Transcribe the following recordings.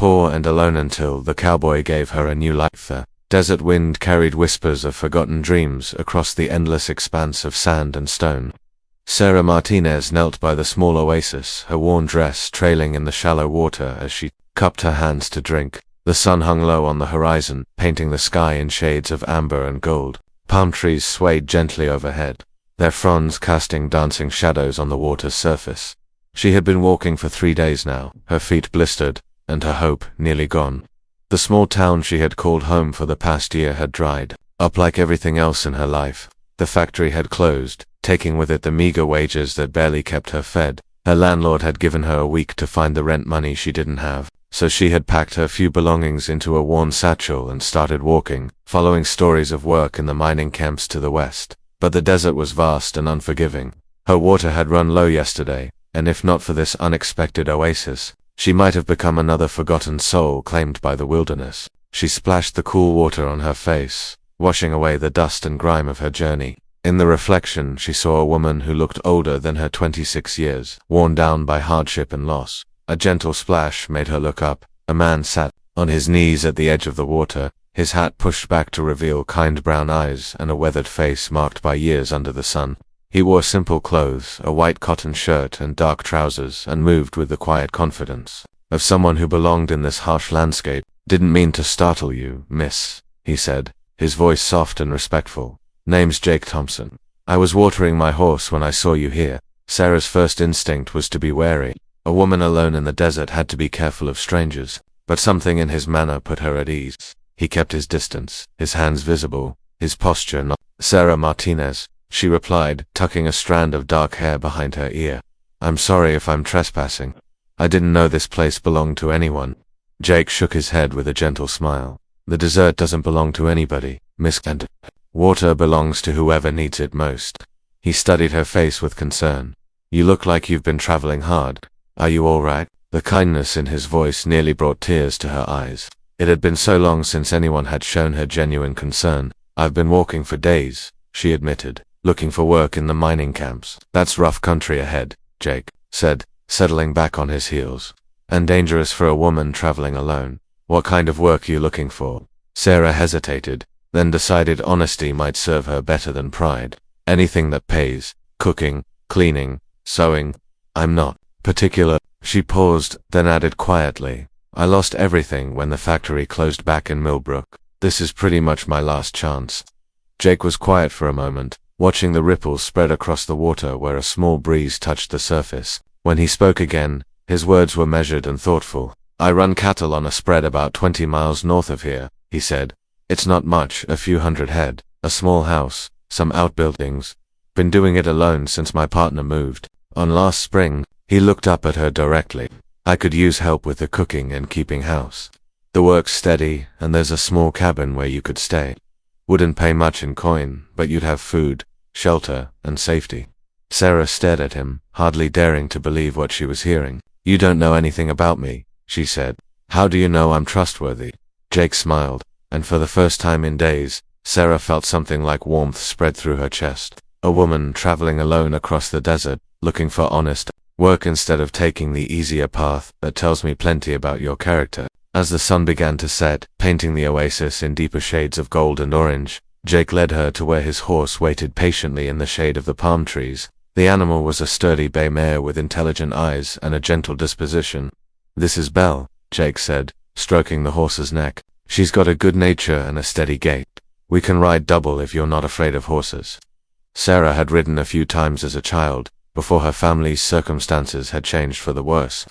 poor and alone until the cowboy gave her a new life. The desert wind carried whispers of forgotten dreams across the endless expanse of sand and stone. Sarah Martinez knelt by the small oasis, her worn dress trailing in the shallow water as she cupped her hands to drink. The sun hung low on the horizon, painting the sky in shades of amber and gold. Palm trees swayed gently overhead, their fronds casting dancing shadows on the water's surface. She had been walking for 3 days now, her feet blistered, and her hope nearly gone. The small town she had called home for the past year had dried up like everything else in her life. The factory had closed, taking with it the meager wages that barely kept her fed. Her landlord had given her a week to find the rent money she didn't have, so she had packed her few belongings into a worn satchel and started walking, following stories of work in the mining camps to the west. But the desert was vast and unforgiving. Her water had run low yesterday, and if not for this unexpected oasis, she might have become another forgotten soul claimed by the wilderness. She splashed the cool water on her face, washing away the dust and grime of her journey. In the reflection, she saw a woman who looked older than her 26 years, worn down by hardship and loss. A gentle splash made her look up. A man sat on his knees at the edge of the water, his hat pushed back to reveal kind brown eyes and a weathered face marked by years under the sun. He wore simple clothes, a white cotton shirt and dark trousers, and moved with the quiet confidence of someone who belonged in this harsh landscape. "Didn't mean to startle you, miss," he said, his voice soft and respectful. "Name's Jake Thompson. I was watering my horse when I saw you here." Sarah's first instinct was to be wary. A woman alone in the desert had to be careful of strangers, but something in his manner put her at ease. He kept his distance, his hands visible, his posture not. "Sarah Martinez," she replied, tucking a strand of dark hair behind her ear. "I'm sorry if I'm trespassing. I didn't know this place belonged to anyone." Jake shook his head with a gentle smile. "The desert doesn't belong to anybody, Miss, and water belongs to whoever needs it most." He studied her face with concern. "You look like you've been traveling hard. Are you all right?" The kindness in his voice nearly brought tears to her eyes. It had been so long since anyone had shown her genuine concern. "I've been walking for days," she admitted, "looking for work in the mining camps." "That's rough country ahead," Jake said, settling back on his heels. "And dangerous for a woman traveling alone. What kind of work are you looking for?" Sarah hesitated, then decided honesty might serve her better than pride. "Anything that pays. Cooking, cleaning, sewing. I'm not particular." She paused, then added quietly, "I lost everything when the factory closed back in Millbrook. This is pretty much my last chance." Jake was quiet for a moment, watching the ripples spread across the water where a small breeze touched the surface. When he spoke again, his words were measured and thoughtful. "I run cattle on a spread about 20 miles north of here," he said. "It's not much, a few hundred head, a small house, some outbuildings. Been doing it alone since my partner moved on last spring." He looked up at her directly. "I could use help with the cooking and keeping house. The work's steady, and there's a small cabin where you could stay. Wouldn't pay much in coin, but you'd have food, shelter, and safety." Sarah stared at him, hardly daring to believe what she was hearing. "You don't know anything about me," she said. "How do you know I'm trustworthy?" Jake smiled, and for the first time in days, Sarah felt something like warmth spread through her chest. A woman traveling alone across the desert, looking for honest work instead of taking the easier path. That tells me plenty about your character. As the sun began to set, painting the oasis in deeper shades of gold and orange, Jake led her to where his horse waited patiently in the shade of the palm trees. The animal was a sturdy bay mare with intelligent eyes and a gentle disposition. "This is Belle," Jake said, stroking the horse's neck. "She's got a good nature and a steady gait. We can ride double if you're not afraid of horses." Sarah had ridden a few times as a child, before her family's circumstances had changed for the worse.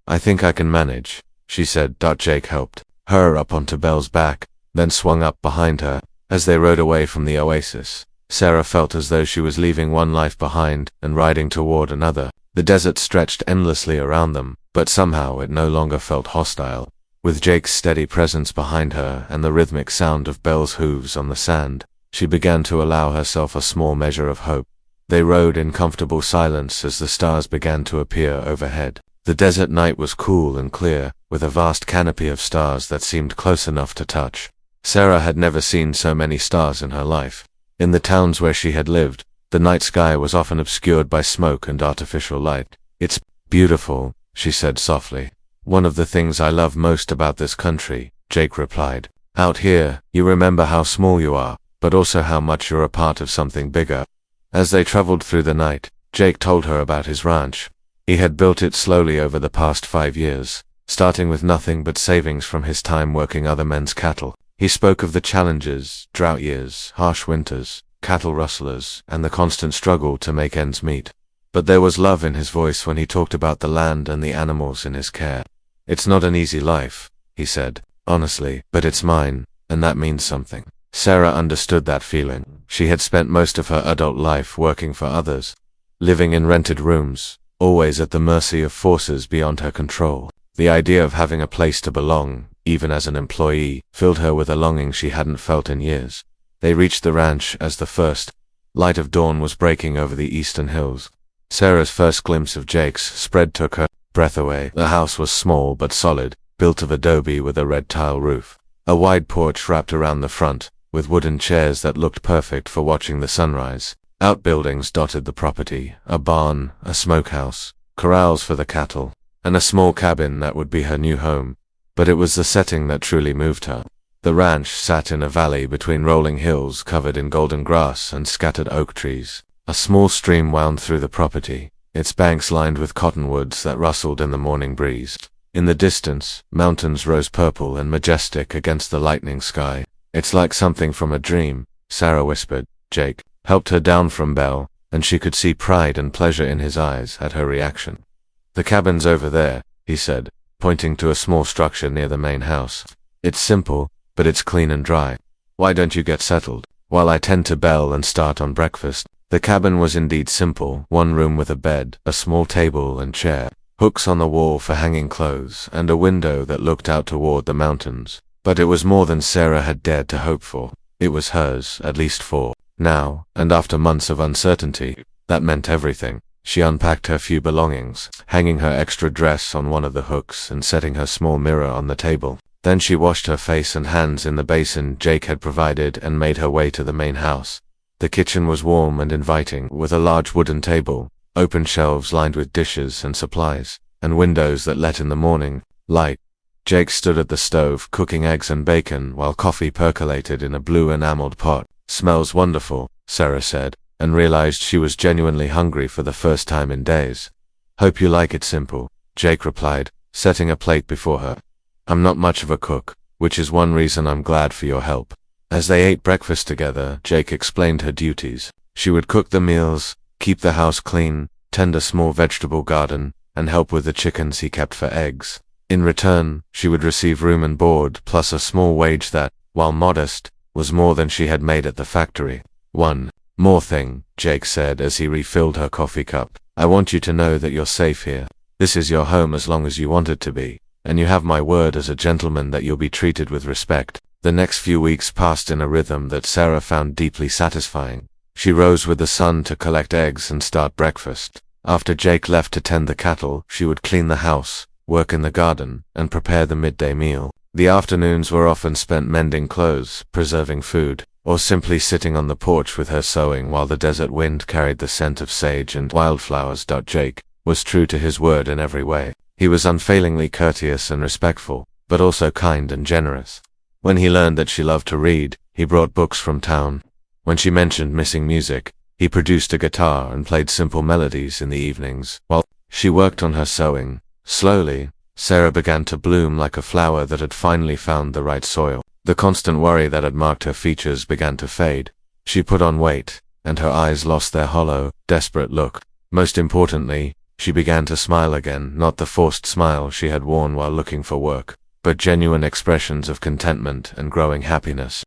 "I think I can manage," she said. Jake helped her up onto Belle's back, then swung up behind her. As they rode away from the oasis, Sarah felt as though she was leaving one life behind and riding toward another. The desert stretched endlessly around them, but somehow it no longer felt hostile. With Jake's steady presence behind her and the rhythmic sound of Belle's hooves on the sand, she began to allow herself a small measure of hope. They rode in comfortable silence as the stars began to appear overhead. The desert night was cool and clear, with a vast canopy of stars that seemed close enough to touch. Sarah had never seen so many stars in her life. In the towns where she had lived, the night sky was often obscured by smoke and artificial light. "It's beautiful," she said softly. One of the things I love most about this country, Jake replied. Out here, you remember how small you are, but also how much you're a part of something bigger. As they traveled through the night, Jake told her about his ranch. He had built it slowly over the past 5 years, starting with nothing but savings from his time working other men's cattle. He spoke of the challenges, drought years, harsh winters, cattle rustlers, and the constant struggle to make ends meet. But there was love in his voice when he talked about the land and the animals in his care. It's not an easy life, he said, honestly, but it's mine, and that means something. Sarah understood that feeling. She had spent most of her adult life working for others, living in rented rooms, always at the mercy of forces beyond her control. The idea of having a place to belong, even as an employee, filled her with a longing she hadn't felt in years. They reached the ranch as the first light of dawn was breaking over the eastern hills. Sarah's first glimpse of Jake's spread took her breath away. The house was small but solid, built of adobe with a red tile roof. A wide porch wrapped around the front, with wooden chairs that looked perfect for watching the sunrise. Outbuildings dotted the property, a barn, a smokehouse, corrals for the cattle, and a small cabin that would be her new home. But it was the setting that truly moved her. The ranch sat in a valley between rolling hills covered in golden grass and scattered oak trees. A small stream wound through the property, its banks lined with cottonwoods that rustled in the morning breeze. In the distance, mountains rose purple and majestic against the lightning sky. It's like something from a dream, Sarah whispered. Jake helped her down from Belle, and she could see pride and pleasure in his eyes at her reaction. The cabin's over there, he said, pointing to a small structure near the main house. It's simple, but it's clean and dry. Why don't you get settled, while I tend to Belle and start on breakfast? The cabin was indeed simple, one room with a bed, a small table and chair, hooks on the wall for hanging clothes, and a window that looked out toward the mountains. But it was more than Sarah had dared to hope for. It was hers, at least for now, and after months of uncertainty, that meant everything. She unpacked her few belongings, hanging her extra dress on one of the hooks and setting her small mirror on the table. Then she washed her face and hands in the basin Jake had provided and made her way to the main house. The kitchen was warm and inviting, with a large wooden table, open shelves lined with dishes and supplies, and windows that let in the morning light. Jake stood at the stove cooking eggs and bacon while coffee percolated in a blue enameled pot. Smells wonderful, Sarah said, and realized she was genuinely hungry for the first time in days. Hope you like it simple, Jake replied, setting a plate before her. I'm not much of a cook, which is one reason I'm glad for your help. As they ate breakfast together, Jake explained her duties. She would cook the meals, keep the house clean, tend a small vegetable garden, and help with the chickens he kept for eggs. In return, she would receive room and board, plus a small wage that, while modest, was more than she had made at the factory. One more thing, Jake said as he refilled her coffee cup. I want you to know that you're safe here. This is your home as long as you want it to be, and you have my word as a gentleman that you'll be treated with respect. The next few weeks passed in a rhythm that Sarah found deeply satisfying. She rose with the sun to collect eggs and start breakfast. After Jake left to tend the cattle, she would clean the house, work in the garden, and prepare the midday meal. The afternoons were often spent mending clothes, preserving food, or simply sitting on the porch with her sewing while the desert wind carried the scent of sage and wildflowers. Jake was true to his word in every way. He was unfailingly courteous and respectful, but also kind and generous. When he learned that she loved to read, he brought books from town. When she mentioned missing music, he produced a guitar and played simple melodies in the evenings. While she worked on her sewing, slowly, Sarah began to bloom like a flower that had finally found the right soil. The constant worry that had marked her features began to fade. She put on weight, and her eyes lost their hollow, desperate look. Most importantly, she began to smile again, not the forced smile she had worn while looking for work, but genuine expressions of contentment and growing happiness.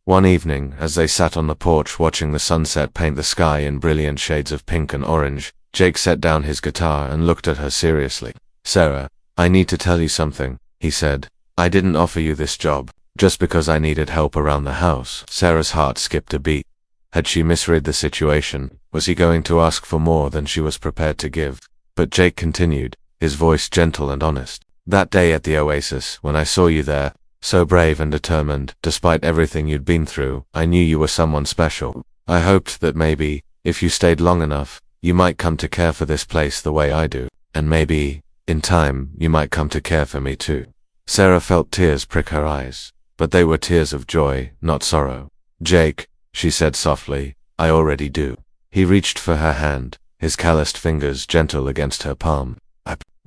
One evening, as they sat on the porch watching the sunset paint the sky in brilliant shades of pink and orange, Jake set down his guitar and looked at her seriously. Sarah, I need to tell you something, he said. I didn't offer you this job just because I needed help around the house. Sarah's heart skipped a beat. Had she misread the situation? Was he going to ask for more than she was prepared to give? But Jake continued, his voice gentle and honest. That day at the oasis, when I saw you there, so brave and determined, despite everything you'd been through, I knew you were someone special. I hoped that maybe, if you stayed long enough, you might come to care for this place the way I do. And maybe, In time, you might come to care for me too. Sarah felt tears prick her eyes, but they were tears of joy, not sorrow. Jake, she said softly, I already do. He reached for her hand, his calloused fingers gentle against her palm.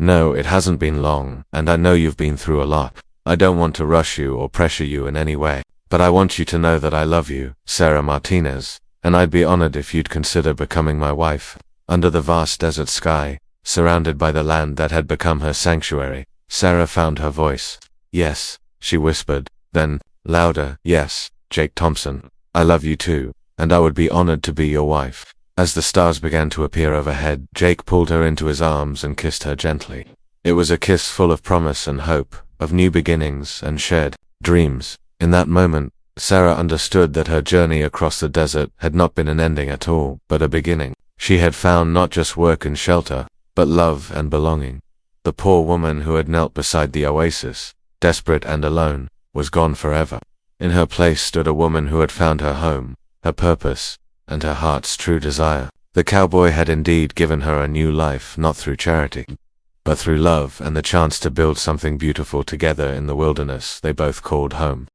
No, it hasn't been long, and I know you've been through a lot. I don't want to rush you or pressure you in any way, but I want you to know that I love you, Sarah Martinez, and I'd be honored if you'd consider becoming my wife. Under the vast desert sky, surrounded by the land that had become her sanctuary, Sarah found her voice. Yes, she whispered, then, louder, yes, Jake Thompson, I love you too, and I would be honored to be your wife. As the stars began to appear overhead, Jake pulled her into his arms and kissed her gently. It was a kiss full of promise and hope, of new beginnings and shared dreams. In that moment, Sarah understood that her journey across the desert had not been an ending at all, but a beginning. She had found not just work and shelter, but love and belonging. The poor woman who had knelt beside the oasis, desperate and alone, was gone forever. In her place stood a woman who had found her home, her purpose, and her heart's true desire. The cowboy had indeed given her a new life, not through charity, but through love and the chance to build something beautiful together in the wilderness they both called home.